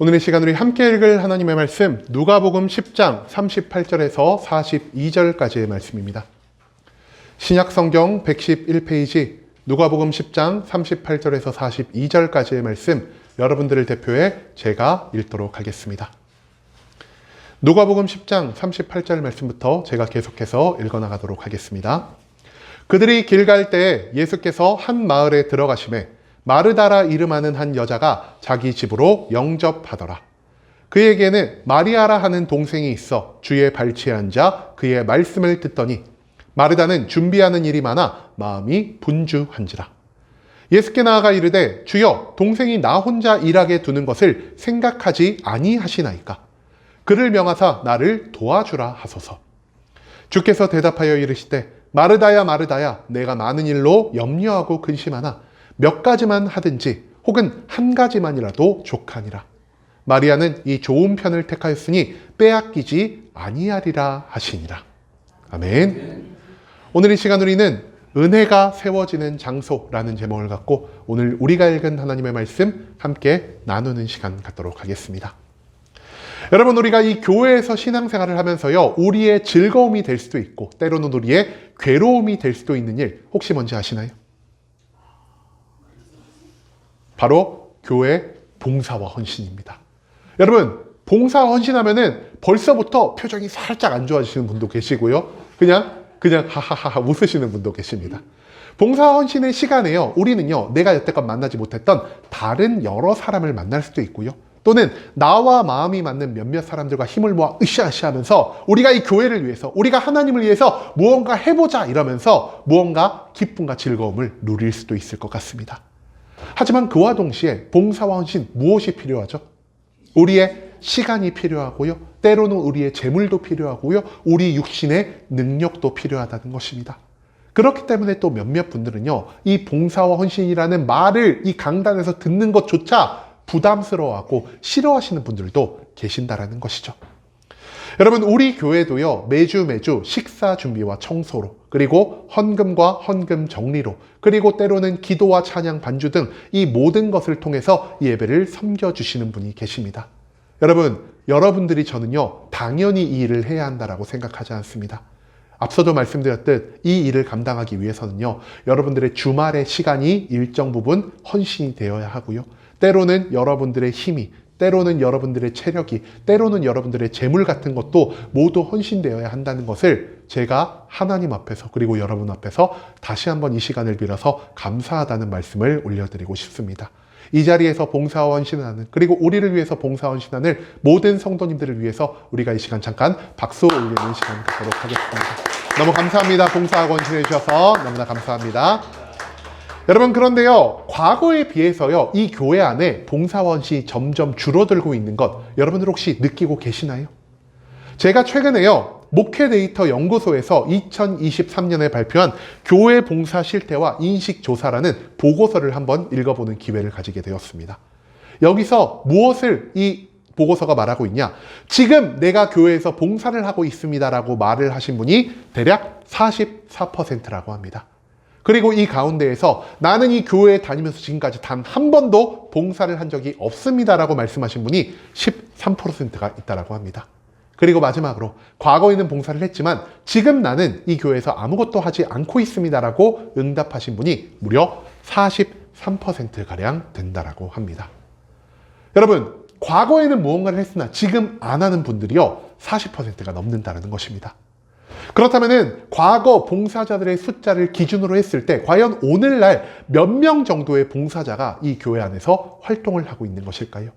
오늘 이 시간 우리 함께 읽을 하나님의 말씀 누가복음 10장 38절에서 42절까지의 말씀입니다. 신약성경 111페이지 누가복음 10장 38절에서 42절까지의 말씀 여러분들을 대표해 제가 읽도록 하겠습니다. 누가복음 10장 38절 말씀부터 제가 계속해서 읽어나가도록 하겠습니다. 그들이 길 갈 때에 예수께서 한 마을에 들어가심에 마르다라 이름하는 한 여자가 자기 집으로 영접하더라. 그에게는 마리아라 하는 동생이 있어 주의 발치에 앉아 그의 말씀을 듣더니 마르다는 준비하는 일이 많아 마음이 분주한지라. 예수께 나아가 이르되 주여 동생이 나 혼자 일하게 두는 것을 생각하지 아니하시나이까. 그를 명하사 나를 도와주라 하소서. 주께서 대답하여 이르시되 마르다야 마르다야 내가 많은 일로 염려하고 근심하나 몇 가지만 하든지 혹은 한 가지만이라도 족하니라. 마리아는 이 좋은 편을 택하였으니 빼앗기지 아니하리라 하시니라. 아멘. 오늘 이 시간 우리는 은혜가 세워지는 장소라는 제목을 갖고 오늘 우리가 읽은 하나님의 말씀 함께 나누는 시간 갖도록 하겠습니다. 여러분, 우리가 이 교회에서 신앙생활을 하면서요, 우리의 즐거움이 될 수도 있고 때로는 우리의 괴로움이 될 수도 있는 일 혹시 뭔지 아시나요? 바로 교회 봉사와 헌신입니다. 여러분, 봉사와 헌신하면은 벌써부터 표정이 살짝 안 좋아지시는 분도 계시고요. 그냥 하하하 웃으시는 분도 계십니다. 봉사와 헌신의 시간에요, 우리는요, 내가 여태껏 만나지 못했던 다른 여러 사람을 만날 수도 있고요. 또는 나와 마음이 맞는 몇몇 사람들과 힘을 모아 으쌰으쌰 하면서 우리가 이 교회를 위해서, 우리가 하나님을 위해서 무언가 해보자 이러면서 무언가 기쁨과 즐거움을 누릴 수도 있을 것 같습니다. 하지만 그와 동시에 봉사와 헌신 무엇이 필요하죠? 우리의 시간이 필요하고요. 때로는 우리의 재물도 필요하고요. 우리 육신의 능력도 필요하다는 것입니다. 그렇기 때문에 또 몇몇 분들은요, 이 봉사와 헌신이라는 말을 이 강단에서 듣는 것조차 부담스러워하고 싫어하시는 분들도 계신다라는 것이죠. 여러분, 우리 교회도요, 매주 식사 준비와 청소로, 그리고 헌금과 헌금 정리로, 그리고 때로는 기도와 찬양 반주 등 이 모든 것을 통해서 예배를 섬겨주시는 분이 계십니다. 여러분, 여러분들이 저는요, 당연히 이 일을 해야 한다라고 생각하지 않습니다. 앞서도 말씀드렸듯 이 일을 감당하기 위해서는요, 여러분들의 주말의 시간이 일정 부분 헌신이 되어야 하고요. 때로는 여러분들의 힘이, 때로는 여러분들의 체력이, 때로는 여러분들의 재물 같은 것도 모두 헌신되어야 한다는 것을 제가 하나님 앞에서 그리고 여러분 앞에서 다시 한번 이 시간을 빌어서 감사하다는 말씀을 올려드리고 싶습니다. 이 자리에서 봉사와 헌신하는, 그리고 우리를 위해서 봉사와 헌신하는 모든 성도님들을 위해서 우리가 이 시간 잠깐 박수 올리는 시간 갖도록 하겠습니다. 너무 감사합니다. 봉사하고 헌신해 주셔서 너무나 감사합니다. 여러분, 그런데요, 과거에 비해서요, 이 교회 안에 봉사와 헌신이 점점 줄어들고 있는 것 여러분들 혹시 느끼고 계시나요? 제가 최근에요, 목회 데이터 연구소에서 2023년에 발표한 교회 봉사 실태와 인식 조사라는 보고서를 한번 읽어보는 기회를 가지게 되었습니다. 여기서 무엇을 이 보고서가 말하고 있냐? 지금 내가 교회에서 봉사를 하고 있습니다라고 말을 하신 분이 대략 44%라고 합니다. 그리고 이 가운데에서 나는 이 교회에 다니면서 지금까지 단 한 번도 봉사를 한 적이 없습니다라고 말씀하신 분이 13%가 있다라고 합니다. 그리고 마지막으로 과거에는 봉사를 했지만 지금 나는 이 교회에서 아무것도 하지 않고 있습니다라고 응답하신 분이 무려 43%가량 된다라고 합니다. 여러분, 과거에는 무언가를 했으나 지금 안 하는 분들이요, 40%가 넘는다는 것입니다. 그렇다면은 과거 봉사자들의 숫자를 기준으로 했을 때 과연 오늘날 몇 명 정도의 봉사자가 이 교회 안에서 활동을 하고 있는 것일까요?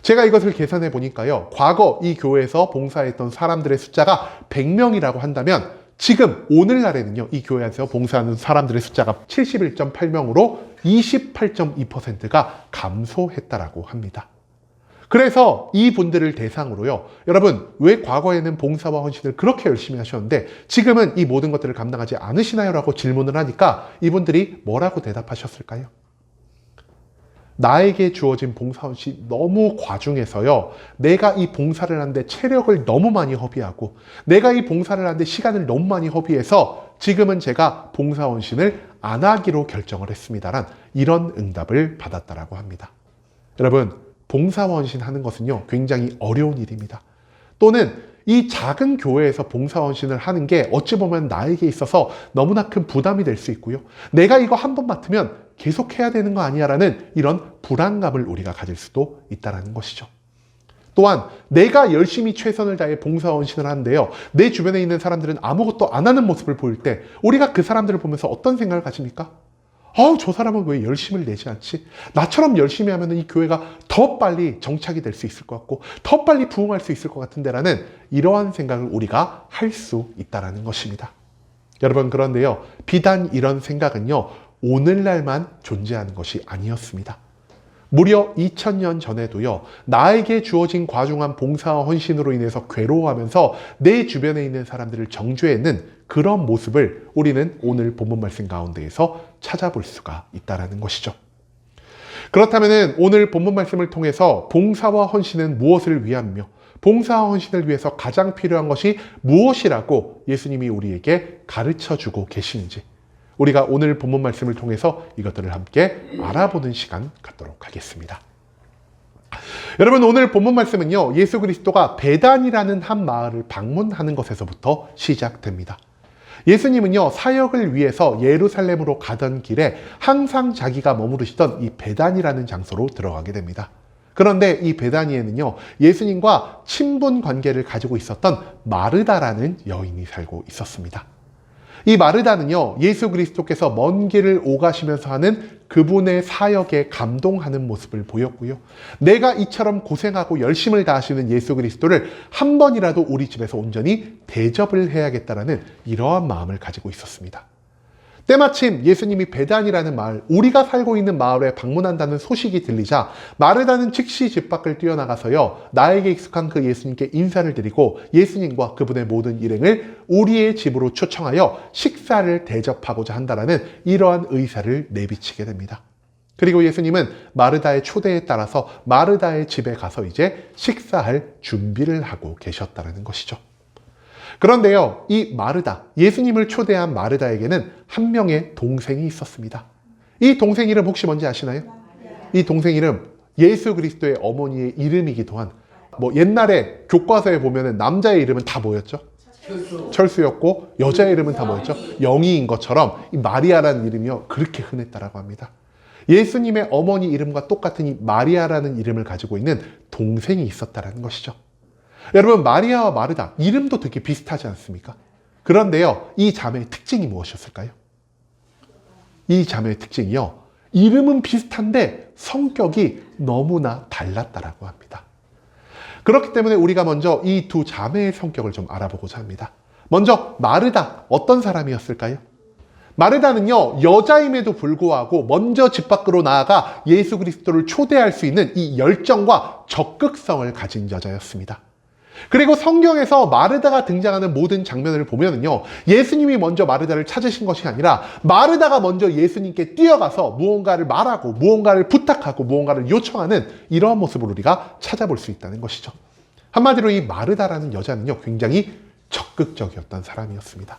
제가 이것을 계산해 보니까요, 과거 이 교회에서 봉사했던 사람들의 숫자가 100명이라고 한다면 지금 오늘날에는요, 이 교회 안에서 봉사하는 사람들의 숫자가 71.8명으로 28.2%가 감소했다라고 합니다. 그래서 이 분들을 대상으로요, 여러분, 왜 과거에는 봉사와 헌신을 그렇게 열심히 하셨는데 지금은 이 모든 것들을 감당하지 않으시나요? 라고 질문을 하니까 이분들이 뭐라고 대답하셨을까요? 나에게 주어진 봉사 헌신이 너무 과중해서요, 내가 이 봉사를 하는데 체력을 너무 많이 허비하고 내가 이 봉사를 하는데 시간을 너무 많이 허비해서 지금은 제가 봉사 헌신을 안 하기로 결정을 했습니다란 이런 응답을 받았다라고 합니다. 여러분, 봉사와 헌신하는 것은요, 굉장히 어려운 일입니다. 또는 이 작은 교회에서 봉사 헌신을 하는 게 어찌 보면 나에게 있어서 너무나 큰 부담이 될 수 있고요. 내가 이거 한 번 맡으면 계속 해야 되는 거 아니야 라는 이런 불안감을 우리가 가질 수도 있다는 것이죠. 또한 내가 열심히 최선을 다해 봉사 헌신을 하는데요, 내 주변에 있는 사람들은 아무것도 안 하는 모습을 보일 때 우리가 그 사람들을 보면서 어떤 생각을 가집니까? 저 사람은 왜 열심을 내지 않지? 나처럼 열심히 하면 이 교회가 더 빨리 정착이 될 수 있을 것 같고 더 빨리 부흥할 수 있을 것 같은데 라는 이러한 생각을 우리가 할 수 있다는 것입니다. 여러분, 그런데요, 비단 이런 생각은요, 오늘날만 존재하는 것이 아니었습니다. 무려 2000년 전에도요, 나에게 주어진 과중한 봉사와 헌신으로 인해서 괴로워하면서 내 주변에 있는 사람들을 정죄하는 그런 모습을 우리는 오늘 본문 말씀 가운데에서 찾아볼 수가 있다는 것이죠. 그렇다면 오늘 본문 말씀을 통해서 봉사와 헌신은 무엇을 위함이며 봉사와 헌신을 위해서 가장 필요한 것이 무엇이라고 예수님이 우리에게 가르쳐주고 계시는지, 우리가 오늘 본문 말씀을 통해서 이것들을 함께 알아보는 시간 갖도록 하겠습니다. 여러분, 오늘 본문 말씀은요, 예수 그리스도가 베단이라는 한 마을을 방문하는 것에서부터 시작됩니다. 예수님은요, 사역을 위해서 예루살렘으로 가던 길에 항상 자기가 머무르시던 이 베단이라는 장소로 들어가게 됩니다. 그런데 이 베다니에는요, 예수님과 친분 관계를 가지고 있었던 마르다라는 여인이 살고 있었습니다. 이 마르다는요, 예수 그리스도께서 먼 길을 오가시면서 하는 그분의 사역에 감동하는 모습을 보였고요. 내가 이처럼 고생하고 열심을 다하시는 예수 그리스도를 한 번이라도 우리 집에서 온전히 대접을 해야겠다라는 이러한 마음을 가지고 있었습니다. 때마침 예수님이 베단이라는 마을, 우리가 살고 있는 마을에 방문한다는 소식이 들리자 마르다는 즉시 집 밖을 뛰어나가서요, 나에게 익숙한 그 예수님께 인사를 드리고 예수님과 그분의 모든 일행을 우리의 집으로 초청하여 식사를 대접하고자 한다라는 이러한 의사를 내비치게 됩니다. 그리고 예수님은 마르다의 초대에 따라서 마르다의 집에 가서 이제 식사할 준비를 하고 계셨다는 것이죠. 그런데요, 이 마르다, 예수님을 초대한 마르다에게는 한 명의 동생이 있었습니다. 이 동생 이름 혹시 뭔지 아시나요? 이 동생 이름, 예수 그리스도의 어머니의 이름이기도 한, 옛날에 교과서에 보면은 남자의 이름은 다 뭐였죠? 철수였고, 여자의 이름은 다 뭐였죠? 영희인 것처럼 이 마리아라는 이름이요, 그렇게 흔했다라고 합니다. 예수님의 어머니 이름과 똑같은 이 마리아라는 이름을 가지고 있는 동생이 있었다라는 것이죠. 여러분, 마리아와 마르다, 이름도 되게 비슷하지 않습니까? 그런데요, 이 자매의 특징이 무엇이었을까요? 이 자매의 특징이요, 이름은 비슷한데 성격이 너무나 달랐다라고 합니다. 그렇기 때문에 우리가 먼저 이 두 자매의 성격을 좀 알아보고자 합니다. 먼저 마르다, 어떤 사람이었을까요? 마르다는요, 여자임에도 불구하고 먼저 집 밖으로 나아가 예수 그리스도를 초대할 수 있는 이 열정과 적극성을 가진 여자였습니다. 그리고 성경에서 마르다가 등장하는 모든 장면을 보면은요, 예수님이 먼저 마르다를 찾으신 것이 아니라 마르다가 먼저 예수님께 뛰어가서 무언가를 말하고 무언가를 부탁하고 무언가를 요청하는 이러한 모습을 우리가 찾아볼 수 있다는 것이죠. 한마디로 이 마르다라는 여자는요, 굉장히 적극적이었던 사람이었습니다.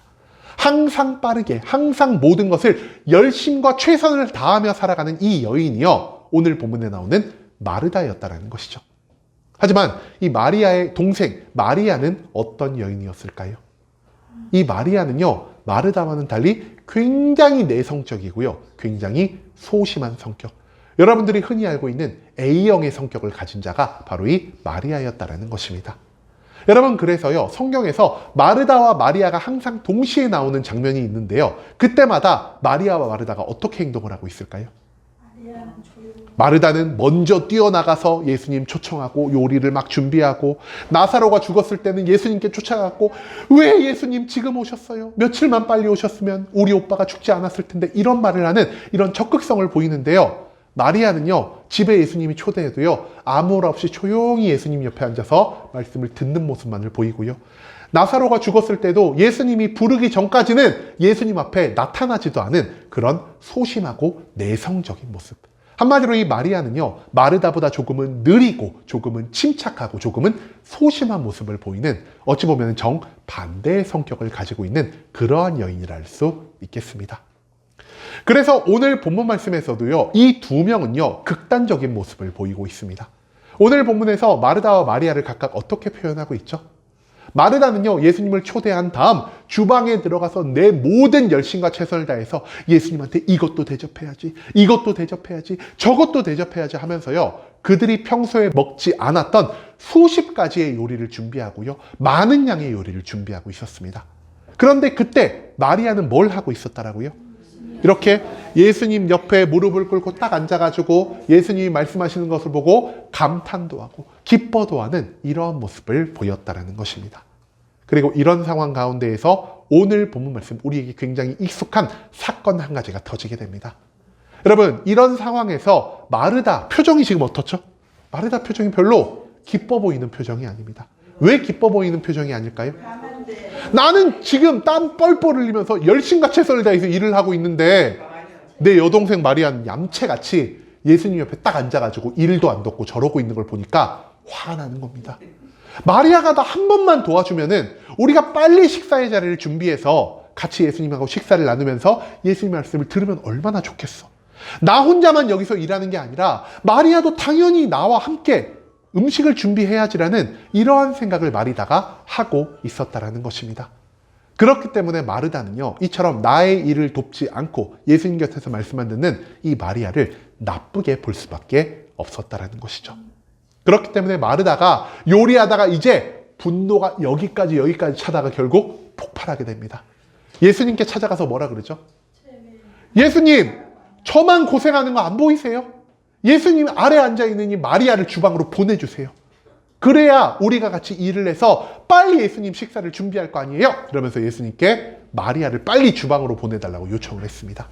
항상 빠르게, 항상 모든 것을 열심과 최선을 다하며 살아가는 이 여인이요, 오늘 본문에 나오는 마르다였다는 것이죠. 하지만 이 마리아의 동생 마리아는 어떤 여인이었을까요? 이 마리아는요, 마르다와는 달리 굉장히 내성적이고요, 굉장히 소심한 성격, 여러분들이 흔히 알고 있는 A형의 성격을 가진 자가 바로 이 마리아였다는 것입니다. 여러분, 그래서요, 성경에서 마르다와 마리아가 항상 동시에 나오는 장면이 있는데요, 그때마다 마리아와 마르다가 어떻게 행동을 하고 있을까요? 마르다는 먼저 뛰어나가서 예수님 초청하고 요리를 막 준비하고, 나사로가 죽었을 때는 예수님께 쫓아갔고, 왜 예수님 지금 오셨어요? 며칠만 빨리 오셨으면 우리 오빠가 죽지 않았을 텐데, 이런 말을 하는 이런 적극성을 보이는데요, 마리아는요, 집에 예수님이 초대해도요, 아무 말 없이 조용히 예수님 옆에 앉아서 말씀을 듣는 모습만을 보이고요, 나사로가 죽었을 때도 예수님이 부르기 전까지는 예수님 앞에 나타나지도 않은 그런 소심하고 내성적인 모습. 한마디로 이 마리아는요, 마르다보다 조금은 느리고 조금은 침착하고 조금은 소심한 모습을 보이는, 어찌 보면 정반대의 성격을 가지고 있는 그러한 여인이라 할 수 있겠습니다. 그래서 오늘 본문 말씀에서도요, 이 두 명은요, 극단적인 모습을 보이고 있습니다. 오늘 본문에서 마르다와 마리아를 각각 어떻게 표현하고 있죠? 마르다는요, 예수님을 초대한 다음 주방에 들어가서 내 모든 열심과 최선을 다해서 예수님한테 이것도 대접해야지, 이것도 대접해야지, 저것도 대접해야지 하면서요, 그들이 평소에 먹지 않았던 수십 가지의 요리를 준비하고요, 많은 양의 요리를 준비하고 있었습니다. 그런데 그때 마리아는 뭘 하고 있었다라고요? 이렇게 예수님 옆에 무릎을 꿇고 딱 앉아가지고 예수님이 말씀하시는 것을 보고 감탄도 하고 기뻐도 하는 이러한 모습을 보였다라는 것입니다. 그리고 이런 상황 가운데에서 오늘 본문 말씀, 우리에게 굉장히 익숙한 사건 한 가지가 터지게 됩니다. 여러분, 이런 상황에서 마르다 표정이 지금 어떻죠? 마르다 표정이 별로 기뻐 보이는 표정이 아닙니다. 왜 기뻐 보이는 표정이 아닐까요? 나는 지금 땀 뻘뻘 흘리면서 열심과 최선을 다해서 일을 하고 있는데 내 여동생 마리아는 얌체같이 예수님 옆에 딱 앉아가지고 일도 안 돕고 저러고 있는 걸 보니까 화나는 겁니다. 마리아가 나 한 번만 도와주면은 우리가 빨리 식사의 자리를 준비해서 같이 예수님하고 식사를 나누면서 예수님 말씀을 들으면 얼마나 좋겠어. 나 혼자만 여기서 일하는 게 아니라 마리아도 당연히 나와 함께 음식을 준비해야지라는 이러한 생각을 마리다가 하고 있었다라는 것입니다. 그렇기 때문에 마르다는요, 이처럼 나의 일을 돕지 않고 예수님 곁에서 말씀만 듣는 이 마리아를 나쁘게 볼 수밖에 없었다라는 것이죠. 그렇기 때문에 마르다가 요리하다가 이제 분노가 여기까지 차다가 결국 폭발하게 됩니다. 예수님께 찾아가서 뭐라 그러죠? 예수님, 저만 고생하는 거 안 보이세요? 예수님 아래 앉아있는 이 마리아를 주방으로 보내주세요. 그래야 우리가 같이 일을 해서 빨리 예수님 식사를 준비할 거 아니에요? 그러면서 예수님께 마리아를 빨리 주방으로 보내달라고 요청을 했습니다.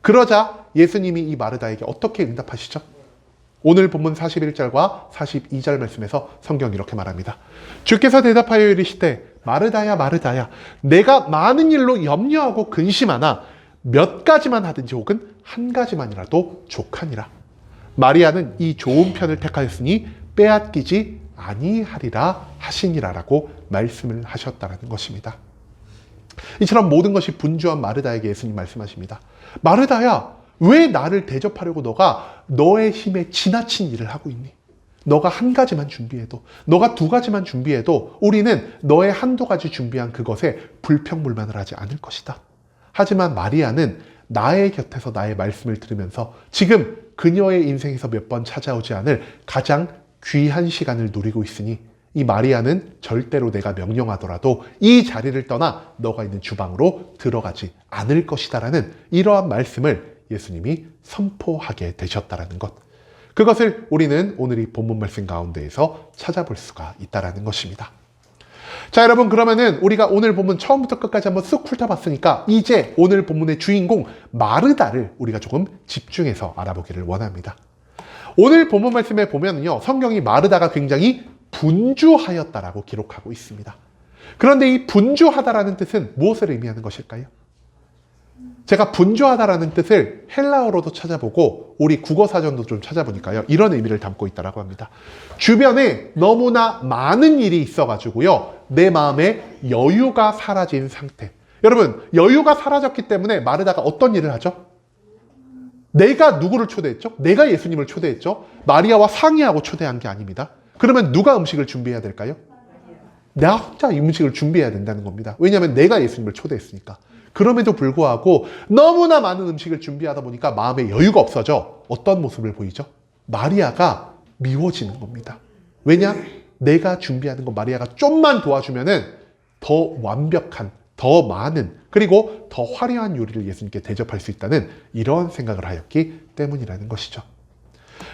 그러자 예수님이 이 마르다에게 어떻게 응답하시죠? 오늘 본문 41절과 42절 말씀에서 성경이 이렇게 말합니다. 주께서 대답하여 이르시되 마르다야 마르다야, 내가 많은 일로 염려하고 근심하나 몇 가지만 하든지 혹은 한 가지만이라도 족하니라. 마리아는 이 좋은 편을 택하였으니 빼앗기지 아니하리라 하시니라라고 말씀을 하셨다라는 것입니다. 이처럼 모든 것이 분주한 마르다에게 예수님 말씀하십니다. 마르다야, 왜 나를 대접하려고 너가 너의 힘에 지나친 일을 하고 있니? 너가 한 가지만 준비해도, 너가 두 가지만 준비해도 우리는 너의 한두 가지 준비한 그것에 불평불만을 하지 않을 것이다. 하지만 마리아는 나의 곁에서 나의 말씀을 들으면서 지금 그녀의 인생에서 몇 번 찾아오지 않을 가장 귀한 시간을 누리고 있으니 이 마리아는 절대로 내가 명령하더라도 이 자리를 떠나 너가 있는 주방으로 들어가지 않을 것이다라는 이러한 말씀을 예수님이 선포하게 되셨다라는 것. 그것을 우리는 오늘 이 본문 말씀 가운데에서 찾아볼 수가 있다라는 것입니다. 자, 여러분, 그러면은 우리가 오늘 본문 처음부터 끝까지 한번 쓱 훑어봤으니까 이제 오늘 본문의 주인공 마르다를 우리가 조금 집중해서 알아보기를 원합니다. 오늘 본문 말씀에 보면은요, 성경이 마르다가 굉장히 분주하였다라고 기록하고 있습니다. 그런데 이 분주하다라는 뜻은 무엇을 의미하는 것일까요? 제가 분주하다라는 뜻을 헬라어로도 찾아보고 우리 국어사전도 좀 찾아보니까요, 이런 의미를 담고 있다고 합니다. 주변에 너무나 많은 일이 있어가지고요, 내 마음에 여유가 사라진 상태. 여러분, 여유가 사라졌기 때문에 마르다가 어떤 일을 하죠? 내가 누구를 초대했죠? 내가 예수님을 초대했죠? 마리아와 상의하고 초대한 게 아닙니다. 그러면 누가 음식을 준비해야 될까요? 나 혼자 음식을 준비해야 된다는 겁니다. 왜냐하면 내가 예수님을 초대했으니까. 그럼에도 불구하고 너무나 많은 음식을 준비하다 보니까 마음에 여유가 없어져 어떤 모습을 보이죠? 마리아가 미워지는 겁니다. 왜냐? 내가 준비하는 거 마리아가 좀만 도와주면은 더 완벽한, 더 많은, 그리고 더 화려한 요리를 예수님께 대접할 수 있다는 이런 생각을 하였기 때문이라는 것이죠.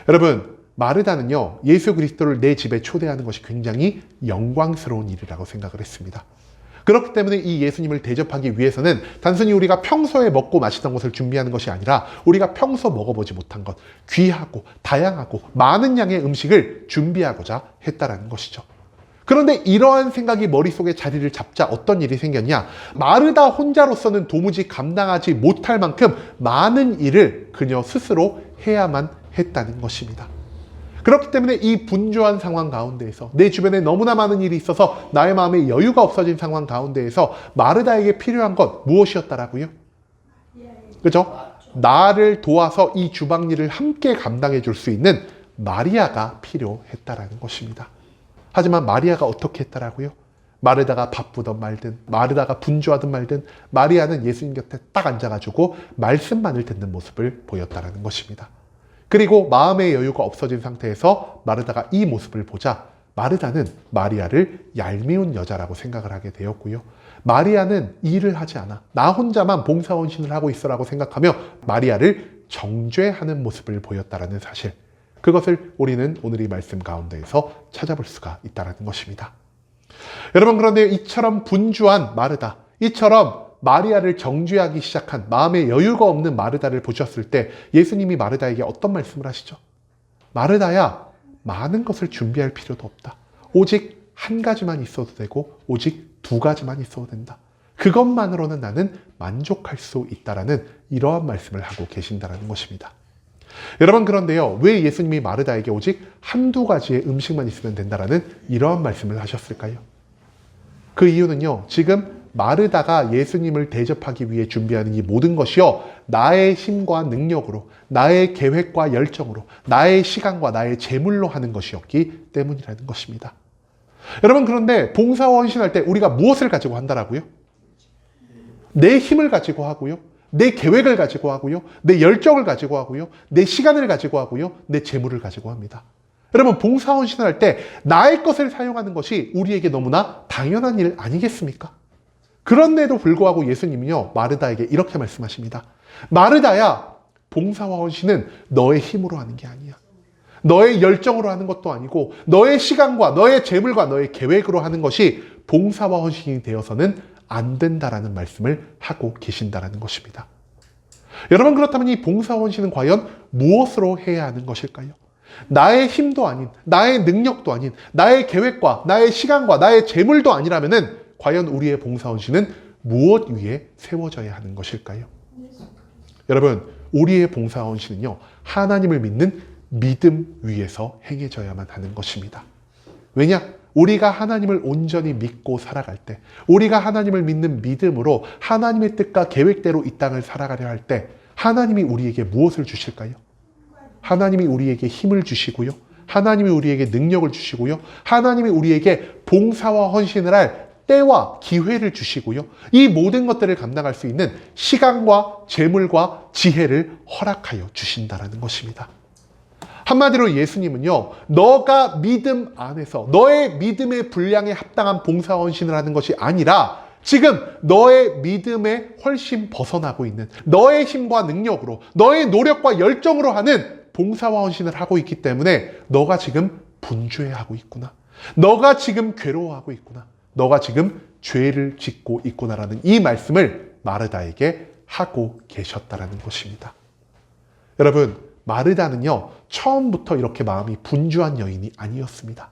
여러분, 마르다는요, 예수 그리스도를 내 집에 초대하는 것이 굉장히 영광스러운 일이라고 생각을 했습니다. 그렇기 때문에 이 예수님을 대접하기 위해서는 단순히 우리가 평소에 먹고 마시던 것을 준비하는 것이 아니라 우리가 평소 먹어보지 못한 것, 귀하고 다양하고 많은 양의 음식을 준비하고자 했다라는 것이죠. 그런데 이러한 생각이 머릿속에 자리를 잡자 어떤 일이 생겼냐? 마르다 혼자로서는 도무지 감당하지 못할 만큼 많은 일을 그녀 스스로 해야만 했다는 것입니다. 그렇기 때문에 이 분주한 상황 가운데에서, 내 주변에 너무나 많은 일이 있어서 나의 마음에 여유가 없어진 상황 가운데에서 마르다에게 필요한 것 무엇이었다라고요? 그죠? 나를 도와서 이 주방 일을 함께 감당해 줄 수 있는 마리아가 필요했다라는 것입니다. 하지만 마리아가 어떻게 했다라고요? 마르다가 바쁘든 말든, 마르다가 분주하든 말든, 마리아는 예수님 곁에 딱 앉아가지고 말씀만을 듣는 모습을 보였다라는 것입니다. 그리고 마음의 여유가 없어진 상태에서 마르다가 이 모습을 보자 마르다는 마리아를 얄미운 여자라고 생각을 하게 되었고요. 마리아는 일을 하지 않아. 나 혼자만 봉사원신을 하고 있어라고 생각하며 마리아를 정죄하는 모습을 보였다라는 사실. 그것을 우리는 오늘 이 말씀 가운데에서 찾아볼 수가 있다는 것입니다. 여러분, 그런데 이처럼 분주한 마르다, 이처럼 마리아를 정죄하기 시작한 마음의 여유가 없는 마르다를 보셨을 때 예수님이 마르다에게 어떤 말씀을 하시죠? 마르다야, 많은 것을 준비할 필요도 없다. 오직 한 가지만 있어도 되고 오직 두 가지만 있어도 된다. 그것만으로는 나는 만족할 수 있다라는 이러한 말씀을 하고 계신다는 것입니다. 여러분, 그런데요, 왜 예수님이 마르다에게 오직 한두 가지의 음식만 있으면 된다라는 이러한 말씀을 하셨을까요? 그 이유는요, 지금 마르다가 예수님을 대접하기 위해 준비하는 이 모든 것이요, 나의 힘과 능력으로, 나의 계획과 열정으로, 나의 시간과 나의 재물로 하는 것이었기 때문이라는 것입니다. 여러분, 그런데 봉사원신할 때 우리가 무엇을 가지고 한다라고요? 내 힘을 가지고 하고요, 내 계획을 가지고 하고요, 내 열정을 가지고 하고요, 내 시간을 가지고 하고요, 내 재물을 가지고 합니다. 여러분, 봉사원신을 할 때 나의 것을 사용하는 것이 우리에게 너무나 당연한 일 아니겠습니까? 그런데도 불구하고 예수님이요, 마르다에게 이렇게 말씀하십니다. 마르다야, 봉사와 헌신은 너의 힘으로 하는 게 아니야. 너의 열정으로 하는 것도 아니고 너의 시간과 너의 재물과 너의 계획으로 하는 것이 봉사와 헌신이 되어서는 안 된다라는 말씀을 하고 계신다라는 것입니다. 여러분, 그렇다면 이 봉사와 헌신은 과연 무엇으로 해야 하는 것일까요? 나의 힘도 아닌, 나의 능력도 아닌, 나의 계획과 나의 시간과 나의 재물도 아니라면은 과연 우리의 봉사원신은 무엇 위에 세워져야 하는 것일까요? 여러분, 우리의 봉사원신은요, 하나님을 믿는 믿음 위에서 행해져야만 하는 것입니다. 왜냐? 우리가 하나님을 온전히 믿고 살아갈 때, 우리가 하나님을 믿는 믿음으로 하나님의 뜻과 계획대로 이 땅을 살아가려 할 때 하나님이 우리에게 무엇을 주실까요? 하나님이 우리에게 힘을 주시고요, 하나님이 우리에게 능력을 주시고요, 하나님이 우리에게 봉사와 헌신을 할 때와 기회를 주시고요, 이 모든 것들을 감당할 수 있는 시간과 재물과 지혜를 허락하여 주신다는 것입니다. 한마디로 예수님은요, 너가 믿음 안에서 너의 믿음의 분량에 합당한 봉사헌신을 하는 것이 아니라 지금 너의 믿음에 훨씬 벗어나고 있는 너의 힘과 능력으로, 너의 노력과 열정으로 하는 봉사와 헌신을 하고 있기 때문에 너가 지금 분주해하고 있구나, 너가 지금 괴로워하고 있구나, 너가 지금 죄를 짓고 있구나라는 이 말씀을 마르다에게 하고 계셨다라는 것입니다. 여러분, 마르다는요, 처음부터 이렇게 마음이 분주한 여인이 아니었습니다.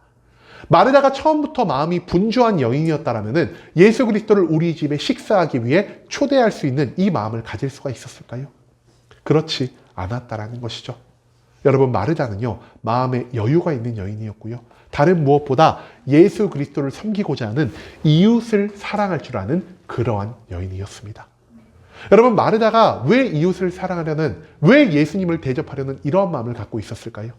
마르다가 처음부터 마음이 분주한 여인이었다라면은 예수 그리스도를 우리 집에 식사하기 위해 초대할 수 있는 이 마음을 가질 수가 있었을까요? 그렇지 않았다라는 것이죠. 여러분, 마르다는요, 마음에 여유가 있는 여인이었고요, 다른 무엇보다 예수 그리스도를 섬기고자 하는 이웃을 사랑할 줄 아는 그러한 여인이었습니다. 여러분, 마르다가 왜 이웃을 사랑하려는, 왜 예수님을 대접하려는 이러한 마음을 갖고 있었을까요?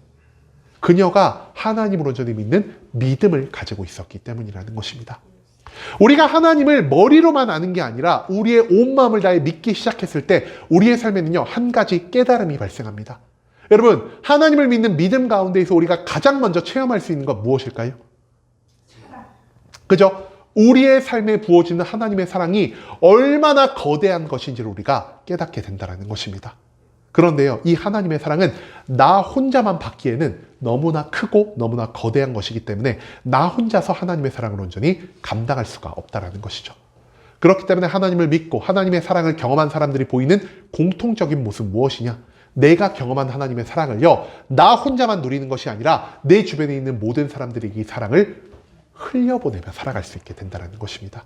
그녀가 하나님을 온전히 믿는 믿음을 가지고 있었기 때문이라는 것입니다. 우리가 하나님을 머리로만 아는 게 아니라 우리의 온 마음을 다해 믿기 시작했을 때 우리의 삶에는요, 한 가지 깨달음이 발생합니다. 여러분, 하나님을 믿는 믿음 가운데에서 우리가 가장 먼저 체험할 수 있는 건 무엇일까요? 그죠? 우리의 삶에 부어지는 하나님의 사랑이 얼마나 거대한 것인지를 우리가 깨닫게 된다는 것입니다. 그런데요, 이 하나님의 사랑은 나 혼자만 받기에는 너무나 크고 너무나 거대한 것이기 때문에 나 혼자서 하나님의 사랑을 온전히 감당할 수가 없다는 것이죠. 그렇기 때문에 하나님을 믿고 하나님의 사랑을 경험한 사람들이 보이는 공통적인 모습 무엇이냐? 내가 경험한 하나님의 사랑을요, 나 혼자만 누리는 것이 아니라 내 주변에 있는 모든 사람들에게 이 사랑을 흘려보내며 살아갈 수 있게 된다는 것입니다.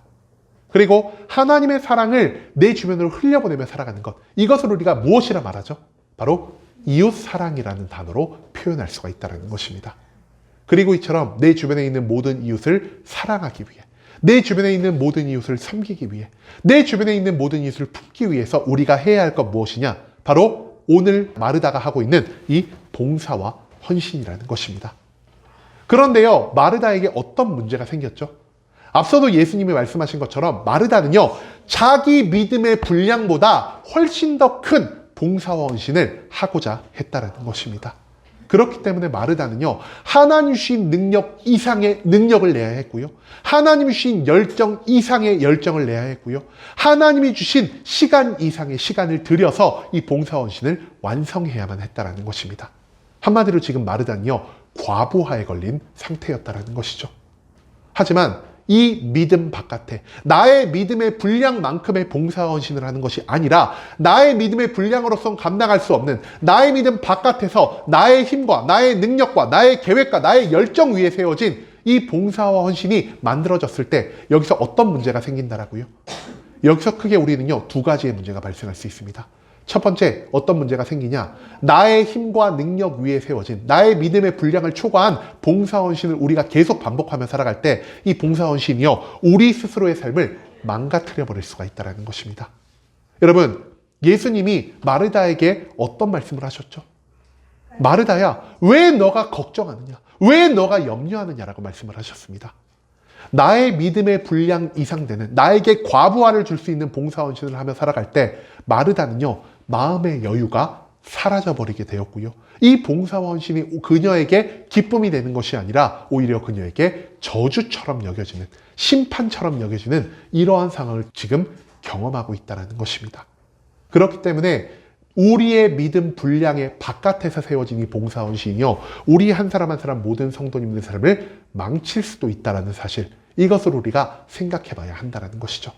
그리고 하나님의 사랑을 내 주변으로 흘려보내며 살아가는 것, 이것을 우리가 무엇이라 말하죠? 바로 이웃사랑이라는 단어로 표현할 수가 있다는 것입니다. 그리고 이처럼 내 주변에 있는 모든 이웃을 사랑하기 위해, 내 주변에 있는 모든 이웃을 섬기기 위해, 내 주변에 있는 모든 이웃을 품기 위해서 우리가 해야 할 것 무엇이냐? 바로 오늘 마르다가 하고 있는 이 봉사와 헌신이라는 것입니다. 그런데요, 마르다에게 어떤 문제가 생겼죠? 앞서도 예수님이 말씀하신 것처럼 마르다는요, 자기 믿음의 분량보다 훨씬 더 큰 봉사와 헌신을 하고자 했다는 것입니다. 그렇기 때문에 마르다는요, 하나님 주신 능력 이상의 능력을 내야 했고요, 하나님이 주신 열정 이상의 열정을 내야 했고요, 하나님이 주신 시간 이상의 시간을 들여서 이 봉사 헌신을 완성해야만 했다는 것입니다. 한마디로 지금 마르다는요, 과부하에 걸린 상태였다는 것이죠. 하지만 이 믿음 바깥에 나의 믿음의 분량만큼의 봉사 헌신을 하는 것이 아니라 나의 믿음의 분량으로선 감당할 수 없는 나의 믿음 바깥에서 나의 힘과 나의 능력과 나의 계획과 나의 열정 위에 세워진 이 봉사와 헌신이 만들어졌을 때 여기서 어떤 문제가 생긴다라고요? 여기서 크게 우리는요, 두 가지의 문제가 발생할 수 있습니다. 첫 번째, 어떤 문제가 생기냐? 나의 힘과 능력 위에 세워진 나의 믿음의 분량을 초과한 봉사헌신을 우리가 계속 반복하며 살아갈 때 이 봉사헌신이요, 우리 스스로의 삶을 망가뜨려 버릴 수가 있다는 것입니다. 여러분, 예수님이 마르다에게 어떤 말씀을 하셨죠? 마르다야, 왜 너가 걱정하느냐? 왜 너가 염려하느냐라고 말씀을 하셨습니다. 나의 믿음의 분량 이상 되는, 나에게 과부하를 줄 수 있는 봉사헌신을 하며 살아갈 때 마르다는요, 마음의 여유가 사라져버리게 되었고요, 이 봉사와 헌신이 그녀에게 기쁨이 되는 것이 아니라 오히려 그녀에게 저주처럼 여겨지는, 심판처럼 여겨지는 이러한 상황을 지금 경험하고 있다는 것입니다. 그렇기 때문에 우리의 믿음 분량의 바깥에서 세워진 이 봉사헌신이요, 우리 한 사람 한 사람 모든 성도님의 삶을 망칠 수도 있다는 사실, 이것을 우리가 생각해 봐야 한다는 것이죠.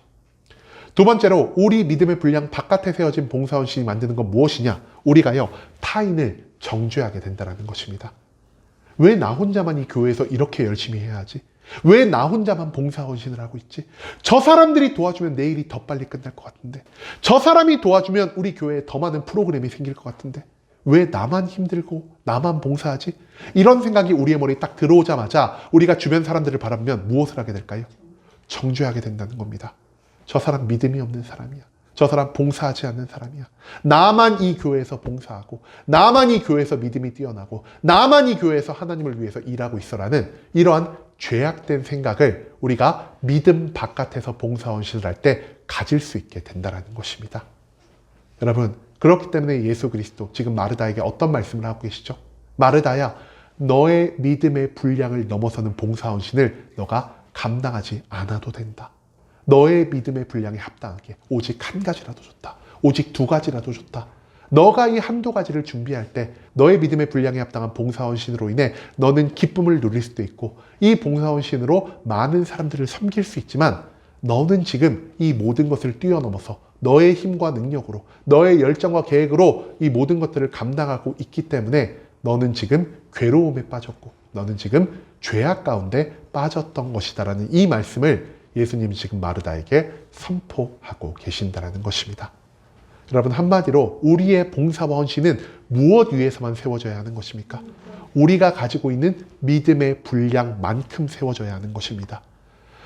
두 번째로, 우리 믿음의 분량 바깥에 세워진 봉사헌신이 만드는 건 무엇이냐? 우리가요, 타인을 정죄하게 된다는 것입니다. 왜 나 혼자만 이 교회에서 이렇게 열심히 해야 하지? 왜 나 혼자만 봉사헌신을 하고 있지? 저 사람들이 도와주면 내일이 더 빨리 끝날 것 같은데, 저 사람이 도와주면 우리 교회에 더 많은 프로그램이 생길 것 같은데, 왜 나만 힘들고 나만 봉사하지? 이런 생각이 우리의 머리에 딱 들어오자마자 우리가 주변 사람들을 바라보면 무엇을 하게 될까요? 정죄하게 된다는 겁니다. 저 사람 믿음이 없는 사람이야. 저 사람 봉사하지 않는 사람이야. 나만 이 교회에서 봉사하고, 나만 이 교회에서 믿음이 뛰어나고, 나만 이 교회에서 하나님을 위해서 일하고 있어라는 이러한 죄악된 생각을 우리가 믿음 바깥에서 봉사헌신을 할 때 가질 수 있게 된다는 것입니다. 여러분, 그렇기 때문에 예수 그리스도 지금 마르다에게 어떤 말씀을 하고 계시죠? 마르다야, 너의 믿음의 분량을 넘어서는 봉사헌신을 너가 감당하지 않아도 된다. 너의 믿음의 분량에 합당하게 오직 한 가지라도 좋다. 오직 두 가지라도 좋다. 너가 이 한두 가지를 준비할 때 너의 믿음의 분량에 합당한 봉사헌신으로 인해 너는 기쁨을 누릴 수도 있고, 이 봉사헌신으로 많은 사람들을 섬길 수 있지만, 너는 지금 이 모든 것을 뛰어넘어서 너의 힘과 능력으로, 너의 열정과 계획으로 이 모든 것들을 감당하고 있기 때문에 너는 지금 괴로움에 빠졌고, 너는 지금 죄악 가운데 빠졌던 것이다라는 이 말씀을 예수님이 지금 마르다에게 선포하고 계신다는 것입니다. 여러분, 한마디로 우리의 봉사와 헌신은 무엇 위에서만 세워져야 하는 것입니까? 우리가 가지고 있는 믿음의 분량만큼 세워져야 하는 것입니다.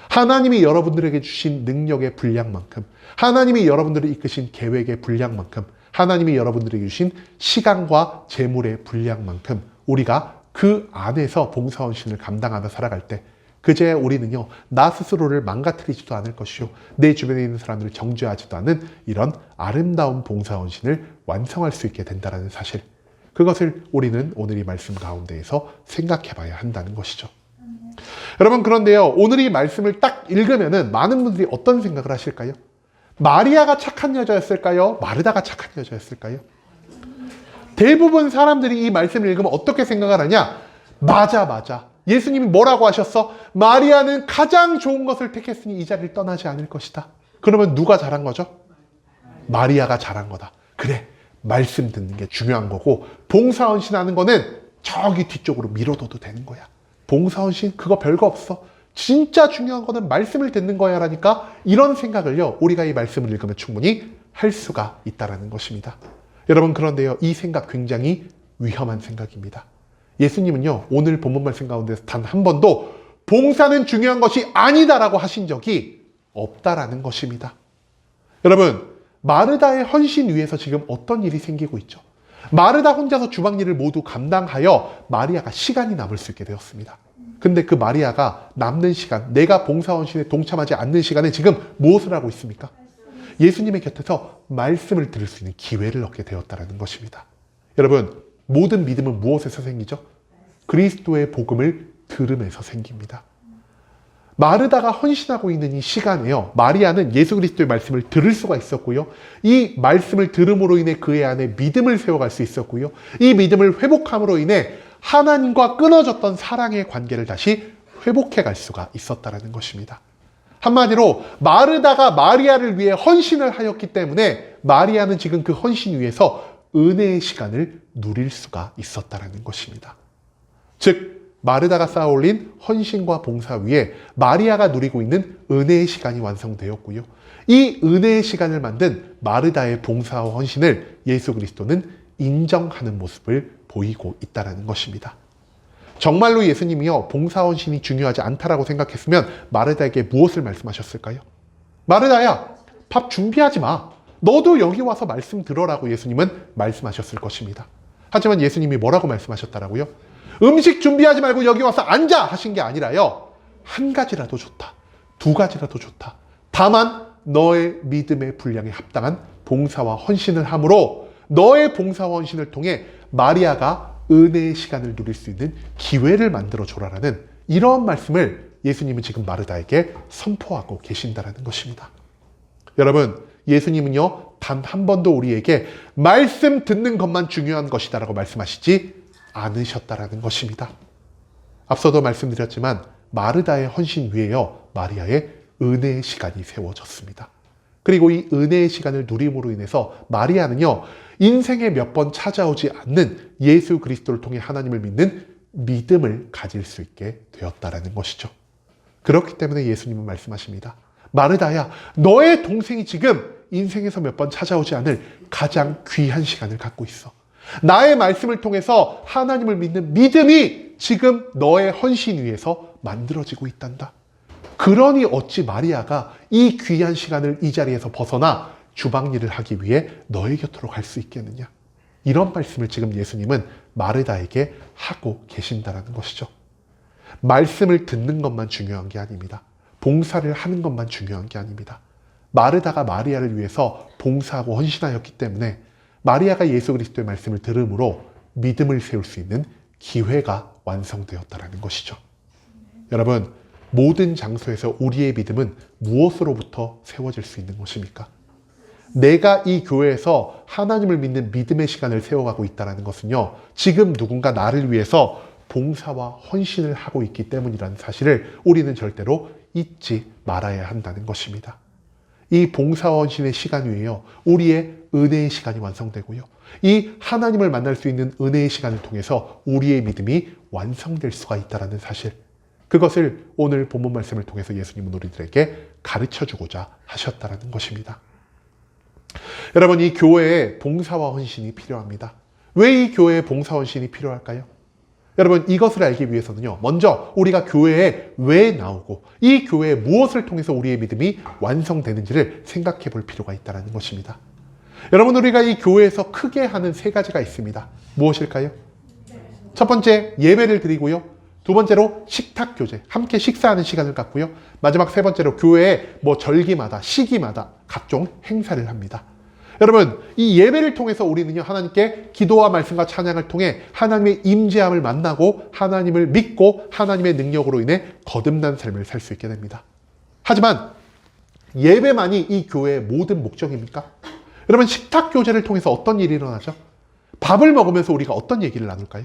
하나님이 여러분들에게 주신 능력의 분량만큼, 하나님이 여러분들을 이끄신 계획의 분량만큼, 하나님이 여러분들에게 주신 시간과 재물의 분량만큼 우리가 그 안에서 봉사헌신을 감당하며 살아갈 때 그제 우리는요, 나 스스로를 망가뜨리지도 않을 것이요, 내 주변에 있는 사람들을 정죄하지도 않은 이런 아름다운 봉사헌신을 완성할 수 있게 된다는 사실, 그것을 우리는 오늘 이 말씀 가운데에서 생각해 봐야 한다는 것이죠. 여러분, 그런데요, 오늘 이 말씀을 딱 읽으면은 많은 분들이 어떤 생각을 하실까요? 마리아가 착한 여자였을까요? 마르다가 착한 여자였을까요? 대부분 사람들이 이 말씀을 읽으면 어떻게 생각을 하냐? 맞아. 예수님이 뭐라고 하셨어? 마리아는 가장 좋은 것을 택했으니 이 자리를 떠나지 않을 것이다. 그러면 누가 잘한 거죠? 마리아가 잘한 거다. 그래, 말씀 듣는 게 중요한 거고, 봉사헌신하는 거는 저기 뒤쪽으로 미뤄둬도 되는 거야. 봉사헌신 그거 별거 없어. 진짜 중요한 거는 말씀을 듣는 거야 라니까, 이런 생각을요, 우리가 이 말씀을 읽으면 충분히 할 수가 있다는 것입니다. 여러분, 그런데요, 이 생각 굉장히 위험한 생각입니다. 예수님은요, 오늘 본문 말씀 가운데서 단 한 번도 봉사는 중요한 것이 아니다라고 하신 적이 없다라는 것입니다. 여러분, 마르다의 헌신 위에서 지금 어떤 일이 생기고 있죠? 마르다 혼자서 주방 일을 모두 감당하여 마리아가 시간이 남을 수 있게 되었습니다. 근데 그 마리아가 남는 시간, 내가 봉사헌신에 동참하지 않는 시간에 지금 무엇을 하고 있습니까? 예수님의 곁에서 말씀을 들을 수 있는 기회를 얻게 되었다는 것입니다. 여러분, 모든 믿음은 무엇에서 생기죠? 그리스도의 복음을 들음에서 생깁니다. 마르다가 헌신하고 있는 이 시간에요, 마리아는 예수 그리스도의 말씀을 들을 수가 있었고요. 이 말씀을 들음으로 인해 그의 안에 믿음을 세워갈 수 있었고요. 이 믿음을 회복함으로 인해 하나님과 끊어졌던 사랑의 관계를 다시 회복해 갈 수가 있었다는 것입니다. 한마디로 마르다가 마리아를 위해 헌신을 하였기 때문에 마리아는 지금 그 헌신 위에서 은혜의 시간을 누릴 수가 있었다는 것입니다. 즉 마르다가 쌓아올린 헌신과 봉사 위에 마리아가 누리고 있는 은혜의 시간이 완성되었고요. 이 은혜의 시간을 만든 마르다의 봉사와 헌신을 예수 그리스도는 인정하는 모습을 보이고 있다는 것입니다. 정말로 예수님이요, 봉사 헌신이 중요하지 않다라고 생각했으면 마르다에게 무엇을 말씀하셨을까요? 마르다야, 밥 준비하지 마. 너도 여기 와서 말씀 들어라고 예수님은 말씀하셨을 것입니다. 하지만 예수님이 뭐라고 말씀하셨다라고요? 음식 준비하지 말고 여기 와서 앉아 하신 게 아니라요, 한 가지라도 좋다, 두 가지라도 좋다. 다만 너의 믿음의 분량에 합당한 봉사와 헌신을 함으로 너의 봉사와 헌신을 통해 마리아가 은혜의 시간을 누릴 수 있는 기회를 만들어 줘라라는 이런 말씀을 예수님은 지금 마르다에게 선포하고 계신다는 것입니다. 여러분, 예수님은요, 단 한 번도 우리에게 말씀 듣는 것만 중요한 것이다라고 말씀하시지 않으셨다라는 것입니다. 앞서도 말씀드렸지만 마르다의 헌신 위에요, 마리아의 은혜의 시간이 세워졌습니다. 그리고 이 은혜의 시간을 누림으로 인해서 마리아는요, 인생에 몇 번 찾아오지 않는 예수 그리스도를 통해 하나님을 믿는 믿음을 가질 수 있게 되었다라는 것이죠. 그렇기 때문에 예수님은 말씀하십니다. 마르다야, 너의 동생이 지금 인생에서 몇 번 찾아오지 않을 가장 귀한 시간을 갖고 있어. 나의 말씀을 통해서 하나님을 믿는 믿음이 지금 너의 헌신 위에서 만들어지고 있단다. 그러니 어찌 마리아가 이 귀한 시간을 이 자리에서 벗어나 주방 일을 하기 위해 너의 곁으로 갈 수 있겠느냐. 이런 말씀을 지금 예수님은 마르다에게 하고 계신다는 것이죠. 말씀을 듣는 것만 중요한 게 아닙니다. 봉사를 하는 것만 중요한 게 아닙니다. 마르다가 마리아를 위해서 봉사하고 헌신하였기 때문에 마리아가 예수 그리스도의 말씀을 들음으로 믿음을 세울 수 있는 기회가 완성되었다는 것이죠. 여러분, 모든 장소에서 우리의 믿음은 무엇으로부터 세워질 수 있는 것입니까? 내가 이 교회에서 하나님을 믿는 믿음의 시간을 세워가고 있다는 것은요, 지금 누군가 나를 위해서 봉사와 헌신을 하고 있기 때문이라는 사실을 우리는 절대로 잊지 말아야 한다는 것입니다. 이 봉사와 헌신의 시간 위에요, 우리의 은혜의 시간이 완성되고요, 이 하나님을 만날 수 있는 은혜의 시간을 통해서 우리의 믿음이 완성될 수가 있다는 사실, 그것을 오늘 본문 말씀을 통해서 예수님은 우리들에게 가르쳐주고자 하셨다는 것입니다. 여러분, 이 교회에 봉사와 헌신이 필요합니다. 왜 이 교회에 봉사 헌신이 필요할까요? 여러분, 이것을 알기 위해서는요, 먼저 우리가 교회에 왜 나오고 이 교회에 무엇을 통해서 우리의 믿음이 완성되는지를 생각해 볼 필요가 있다는 것입니다. 여러분, 우리가 이 교회에서 크게 하는 세 가지가 있습니다. 무엇일까요? 첫 번째, 예배를 드리고요. 두 번째로 식탁 교제, 함께 식사하는 시간을 갖고요. 마지막 세 번째로 교회에 절기마다, 시기마다 각종 행사를 합니다. 여러분, 이 예배를 통해서 우리는요, 하나님께 기도와 말씀과 찬양을 통해 하나님의 임재함을 만나고 하나님을 믿고 하나님의 능력으로 인해 거듭난 삶을 살 수 있게 됩니다. 하지만 예배만이 이 교회의 모든 목적입니까? 여러분, 식탁 교제를 통해서 어떤 일이 일어나죠? 밥을 먹으면서 우리가 어떤 얘기를 나눌까요?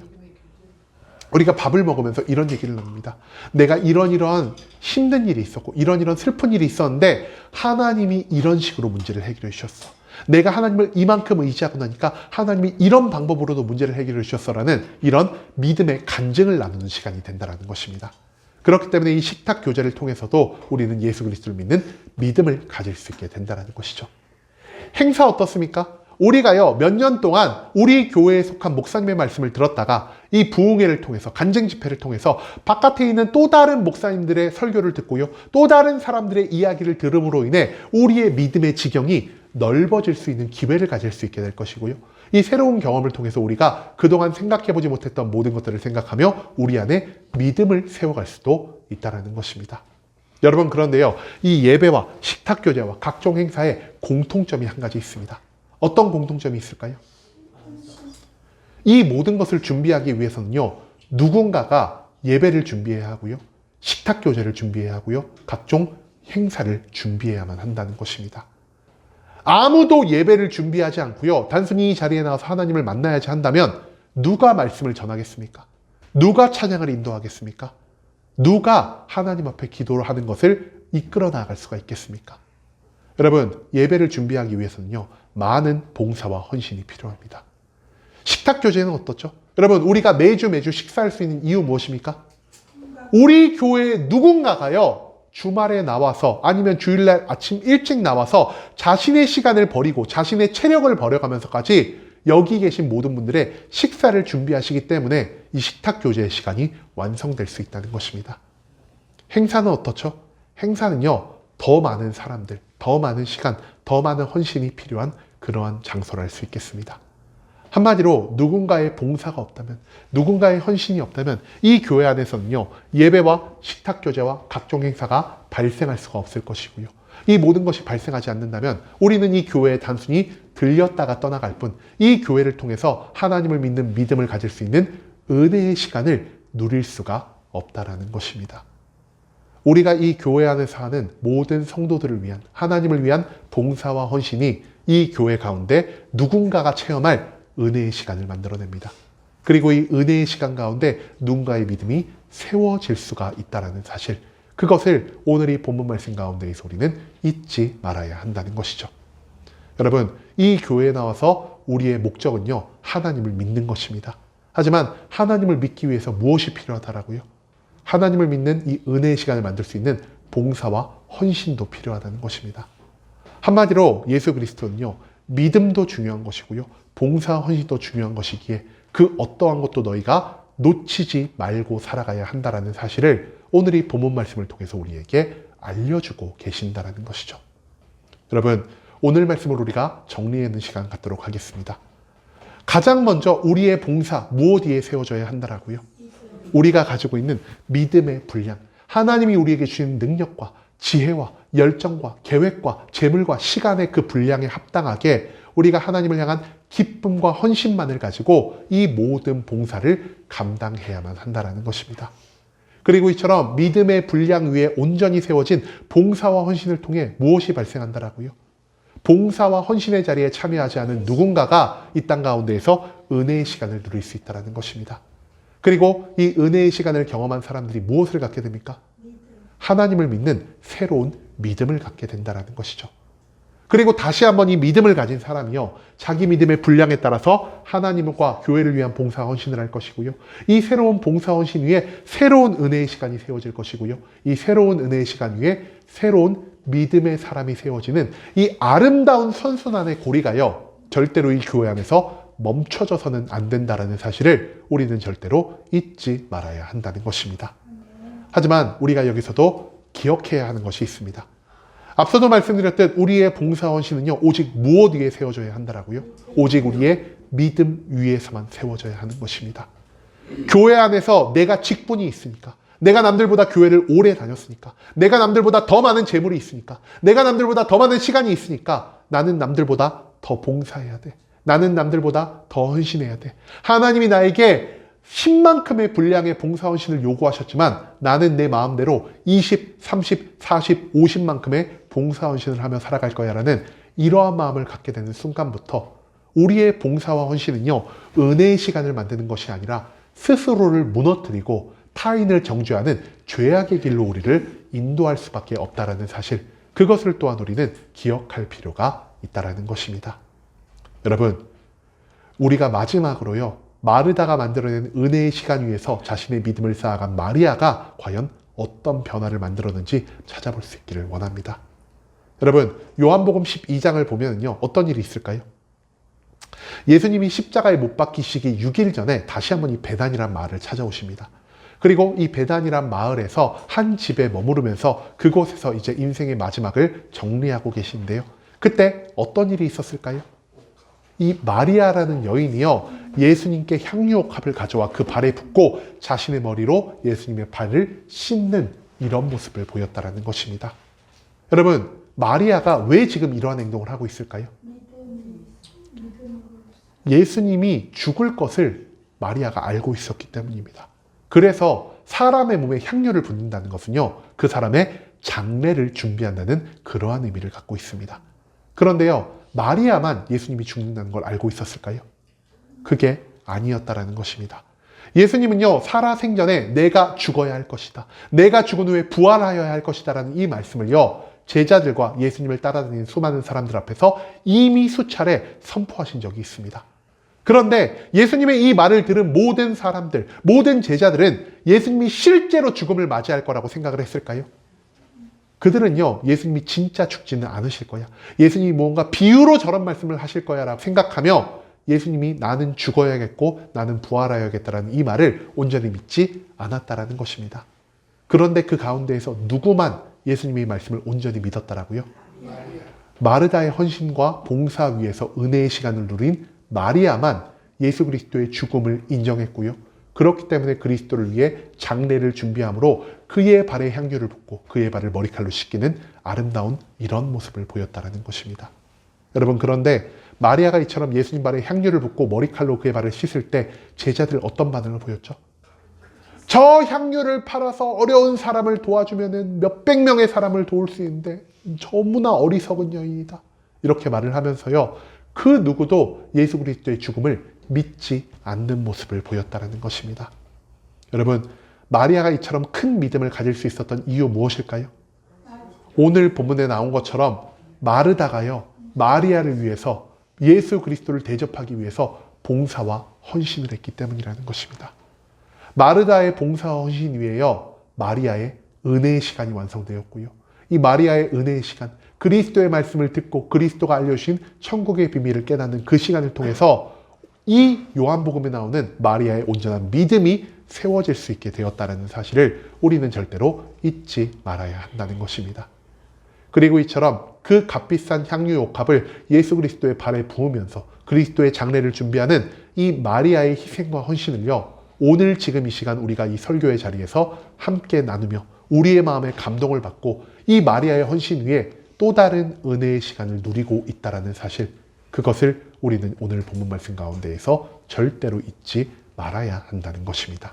우리가 밥을 먹으면서 이런 얘기를 나눕니다. 내가 이런 힘든 일이 있었고 이런 슬픈 일이 있었는데 하나님이 이런 식으로 문제를 해결해 주셨어. 내가 하나님을 이만큼 의지하고 나니까 하나님이 이런 방법으로도 문제를 해결해 주셨어라는 이런 믿음의 간증을 나누는 시간이 된다는 것입니다. 그렇기 때문에 이 식탁 교제를 통해서도 우리는 예수 그리스도를 믿는 믿음을 가질 수 있게 된다는 것이죠. 행사 어떻습니까? 우리가요, 몇 년 동안 우리 교회에 속한 목사님의 말씀을 들었다가 이 부흥회를 통해서, 간증 집회를 통해서 바깥에 있는 또 다른 목사님들의 설교를 듣고요, 또 다른 사람들의 이야기를 들음으로 인해 우리의 믿음의 지경이 넓어질 수 있는 기회를 가질 수 있게 될 것이고요, 이 새로운 경험을 통해서 우리가 그동안 생각해보지 못했던 모든 것들을 생각하며 우리 안에 믿음을 세워갈 수도 있다는 것입니다. 여러분, 그런데요, 이 예배와 식탁교제와 각종 행사에 공통점이 한 가지 있습니다. 어떤 공통점이 있을까요? 이 모든 것을 준비하기 위해서는요, 누군가가 예배를 준비해야 하고요, 식탁교제를 준비해야 하고요, 각종 행사를 준비해야만 한다는 것입니다. 아무도 예배를 준비하지 않고요, 단순히 이 자리에 나와서 하나님을 만나야지 한다면 누가 말씀을 전하겠습니까? 누가 찬양을 인도하겠습니까? 누가 하나님 앞에 기도를 하는 것을 이끌어 나갈 수가 있겠습니까? 여러분, 예배를 준비하기 위해서는요, 많은 봉사와 헌신이 필요합니다. 식탁교제는 어떻죠? 여러분, 우리가 매주 식사할 수 있는 이유 무엇입니까? 우리 교회에 누군가가요, 주말에 나와서 아니면 주일날 아침 일찍 나와서 자신의 시간을 버리고 자신의 체력을 버려가면서까지 여기 계신 모든 분들의 식사를 준비하시기 때문에 이 식탁교제의 시간이 완성될 수 있다는 것입니다. 행사는 어떻죠? 행사는요, 더 많은 사람들, 더 많은 시간, 더 많은 헌신이 필요한 그러한 장소를 할 수 있겠습니다. 한마디로 누군가의 봉사가 없다면, 누군가의 헌신이 없다면 이 교회 안에서는요, 예배와 식탁교제와 각종 행사가 발생할 수가 없을 것이고요. 이 모든 것이 발생하지 않는다면 우리는 이 교회에 단순히 들렸다가 떠나갈 뿐, 이 교회를 통해서 하나님을 믿는 믿음을 가질 수 있는 은혜의 시간을 누릴 수가 없다라는 것입니다. 우리가 이 교회 안에서 하는 모든 성도들을 위한, 하나님을 위한 봉사와 헌신이 이 교회 가운데 누군가가 체험할 은혜의 시간을 만들어냅니다. 그리고 이 은혜의 시간 가운데 누군가의 믿음이 세워질 수가 있다는 사실, 그것을 오늘 이 본문 말씀 가운데에서 우리는 잊지 말아야 한다는 것이죠. 여러분, 이 교회에 나와서 우리의 목적은요, 하나님을 믿는 것입니다. 하지만 하나님을 믿기 위해서 무엇이 필요하다라고요? 하나님을 믿는 이 은혜의 시간을 만들 수 있는 봉사와 헌신도 필요하다는 것입니다. 한마디로 예수 그리스도는요, 믿음도 중요한 것이고요, 봉사 헌신도 중요한 것이기에 그 어떠한 것도 너희가 놓치지 말고 살아가야 한다는 사실을 오늘 이 본문 말씀을 통해서 우리에게 알려주고 계신다는 것이죠. 여러분, 오늘 말씀을 우리가 정리하는 시간 갖도록 하겠습니다. 가장 먼저 우리의 봉사, 무엇 위에 세워져야 한다라고요? 우리가 가지고 있는 믿음의 분량, 하나님이 우리에게 주신 능력과 지혜와 열정과 계획과 재물과 시간의 그 분량에 합당하게 우리가 하나님을 향한 기쁨과 헌신만을 가지고 이 모든 봉사를 감당해야만 한다는 것입니다. 그리고 이처럼 믿음의 분량 위에 온전히 세워진 봉사와 헌신을 통해 무엇이 발생한다라고요? 봉사와 헌신의 자리에 참여하지 않은 누군가가 이 땅 가운데에서 은혜의 시간을 누릴 수 있다는 것입니다. 그리고 이 은혜의 시간을 경험한 사람들이 무엇을 갖게 됩니까? 하나님을 믿는 새로운 믿음을 갖게 된다는 것이죠. 그리고 다시 한번 이 믿음을 가진 사람이요, 자기 믿음의 분량에 따라서 하나님과 교회를 위한 봉사 헌신을 할 것이고요, 이 새로운 봉사 헌신 위에 새로운 은혜의 시간이 세워질 것이고요, 이 새로운 은혜의 시간 위에 새로운 믿음의 사람이 세워지는 이 아름다운 선순환의 고리가요, 절대로 이 교회 안에서 멈춰져서는 안 된다는 사실을 우리는 절대로 잊지 말아야 한다는 것입니다. 하지만 우리가 여기서도 기억해야 하는 것이 있습니다. 앞서도 말씀드렸듯 우리의 봉사 헌신은요, 오직 무엇 위에 세워져야 한다라고요? 오직 우리의 믿음 위에서만 세워져야 하는 것입니다. 교회 안에서 내가 직분이 있으니까, 내가 남들보다 교회를 오래 다녔으니까, 내가 남들보다 더 많은 재물이 있으니까, 내가 남들보다 더 많은 시간이 있으니까 나는 남들보다 더 봉사해야 돼. 나는 남들보다 더 헌신해야 돼. 하나님이 나에게 10만큼의 분량의 봉사 헌신을 요구하셨지만 나는 내 마음대로 20, 30, 40, 50만큼의 봉사 헌신을 하며 살아갈 거야 라는 이러한 마음을 갖게 되는 순간부터 우리의 봉사와 헌신은요, 은혜의 시간을 만드는 것이 아니라 스스로를 무너뜨리고 타인을 정죄하는 죄악의 길로 우리를 인도할 수밖에 없다는 사실, 그것을 또한 우리는 기억할 필요가 있다는 것입니다. 여러분, 우리가 마지막으로요, 마르다가 만들어낸 은혜의 시간 위에서 자신의 믿음을 쌓아간 마리아가 과연 어떤 변화를 만들었는지 찾아볼 수 있기를 원합니다. 여러분, 요한복음 12장을 보면요, 어떤 일이 있을까요? 예수님이 십자가에 못 박히시기 6일 전에 다시 한번 이 베단이란 마을을 찾아오십니다. 그리고 이 베단이란 마을에서 한 집에 머무르면서 그곳에서 이제 인생의 마지막을 정리하고 계신데요. 그때 어떤 일이 있었을까요? 이 마리아라는 여인이요, 예수님께 향유옥합을 가져와 그 발에 붓고 자신의 머리로 예수님의 발을 씻는 이런 모습을 보였다라는 것입니다. 여러분, 마리아가 왜 지금 이러한 행동을 하고 있을까요? 예수님이 죽을 것을 마리아가 알고 있었기 때문입니다. 그래서 사람의 몸에 향유를 붓는다는 것은요, 그 사람의 장례를 준비한다는 그러한 의미를 갖고 있습니다. 그런데요, 마리아만 예수님이 죽는다는 걸 알고 있었을까요? 그게 아니었다라는 것입니다. 예수님은요, 살아생전에 내가 죽어야 할 것이다, 내가 죽은 후에 부활하여야 할 것이다 라는 이 말씀을요, 제자들과 예수님을 따라다니는 수많은 사람들 앞에서 이미 수차례 선포하신 적이 있습니다. 그런데 예수님의 이 말을 들은 모든 사람들, 모든 제자들은 예수님이 실제로 죽음을 맞이할 거라고 생각을 했을까요? 그들은요, 예수님이 진짜 죽지는 않으실 거야, 예수님이 뭔가 비유로 저런 말씀을 하실 거야 라고 생각하며 예수님이 나는 죽어야겠고 나는 부활하여야겠다라는 이 말을 온전히 믿지 않았다라는 것입니다. 그런데 그 가운데에서 누구만 예수님의 말씀을 온전히 믿었다라고요? 마르다의 헌신과 봉사 위에서 은혜의 시간을 누린 마리아만 예수 그리스도의 죽음을 인정했고요, 그렇기 때문에 그리스도를 위해 장례를 준비함으로 그의 발에 향유를 붓고 그의 발을 머리칼로 씻기는 아름다운 이런 모습을 보였다라는 것입니다. 여러분, 그런데 마리아가 이처럼 예수님 발에 향유를 붓고 머리칼로 그의 발을 씻을 때 제자들 어떤 반응을 보였죠? 저 향유를 팔아서 어려운 사람을 도와주면 몇백 명의 사람을 도울 수 있는데 너무나 어리석은 여인이다, 이렇게 말을 하면서요, 그 누구도 예수 그리스도의 죽음을 믿지 않는 모습을 보였다는 것입니다. 여러분, 마리아가 이처럼 큰 믿음을 가질 수 있었던 이유 무엇일까요? 오늘 본문에 나온 것처럼 마르다가요, 마리아를 위해서 예수 그리스도를 대접하기 위해서 봉사와 헌신을 했기 때문이라는 것입니다. 마르다의 봉사와 헌신 위에요, 마리아의 은혜의 시간이 완성되었고요, 이 마리아의 은혜의 시간, 그리스도의 말씀을 듣고 그리스도가 알려주신 천국의 비밀을 깨닫는 그 시간을 통해서 이 요한복음에 나오는 마리아의 온전한 믿음이 세워질 수 있게 되었다는 사실을 우리는 절대로 잊지 말아야 한다는 것입니다. 그리고 이처럼 그 값비싼 향유 옥합을 예수 그리스도의 발에 부으면서 그리스도의 장례를 준비하는 이 마리아의 희생과 헌신을요, 오늘 지금 이 시간 우리가 이 설교의 자리에서 함께 나누며 우리의 마음에 감동을 받고 이 마리아의 헌신 위에 또 다른 은혜의 시간을 누리고 있다는 사실, 그것을 우리는 오늘 본문 말씀 가운데에서 절대로 잊지 말아야 한다는 것입니다.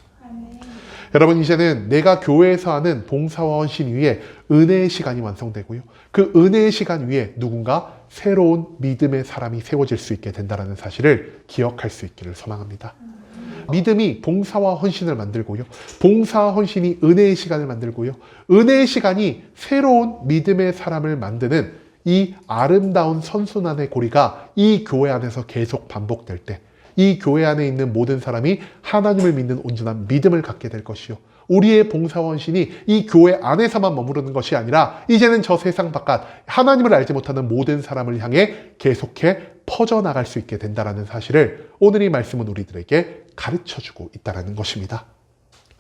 여러분, 이제는 내가 교회에서 하는 봉사와 헌신 위에 은혜의 시간이 완성되고요, 그 은혜의 시간 위에 누군가 새로운 믿음의 사람이 세워질 수 있게 된다는 사실을 기억할 수 있기를 소망합니다. 믿음이 봉사와 헌신을 만들고요, 봉사와 헌신이 은혜의 시간을 만들고요, 은혜의 시간이 새로운 믿음의 사람을 만드는 이 아름다운 선순환의 고리가 이 교회 안에서 계속 반복될 때 이 교회 안에 있는 모든 사람이 하나님을 믿는 온전한 믿음을 갖게 될 것이요, 우리의 봉사와 헌신이 이 교회 안에서만 머무르는 것이 아니라 이제는 저 세상 바깥 하나님을 알지 못하는 모든 사람을 향해 계속해 퍼져나갈 수 있게 된다는 사실을 오늘 이 말씀은 우리들에게 가르쳐주고 있다는 것입니다.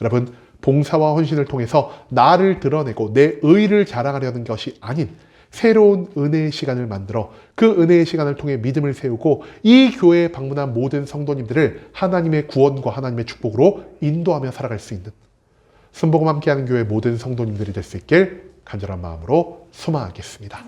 여러분, 봉사와 헌신을 통해서 나를 드러내고 내 의의를 자랑하려는 것이 아닌 새로운 은혜의 시간을 만들어 그 은혜의 시간을 통해 믿음을 세우고 이 교회에 방문한 모든 성도님들을 하나님의 구원과 하나님의 축복으로 인도하며 살아갈 수 있는 순복음 함께하는 교회 모든 성도님들이 될 수 있길 간절한 마음으로 소망하겠습니다.